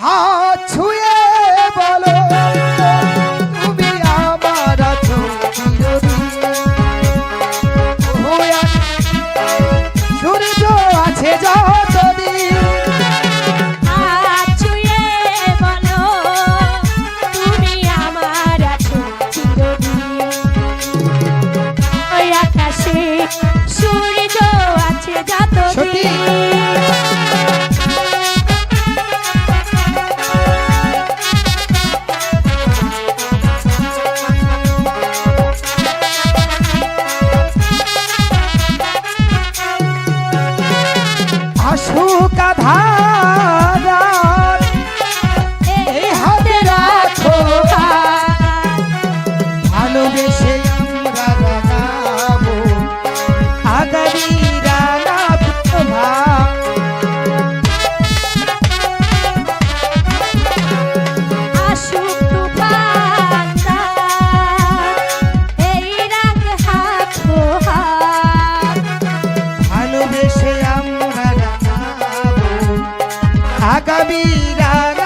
হাত ছুঁয়ে বলো তুমি আমার আছো চিরদিন। সূর্য আছে যতদিন হাত ছুঁয়ে বলো তুমি আমার আছো চিরদিন। ওই আকাশে সূর্য আছে যতদিন। আসুক আধার এই হাতে রাখো ভালোবেসে আমরা রাঙাবো আগামী রাঙা প্রভা। আসুক তুফান এই রাগ হাতো হাত। ভালোবেসে আমরা রাঙাবো আগামী রাঙা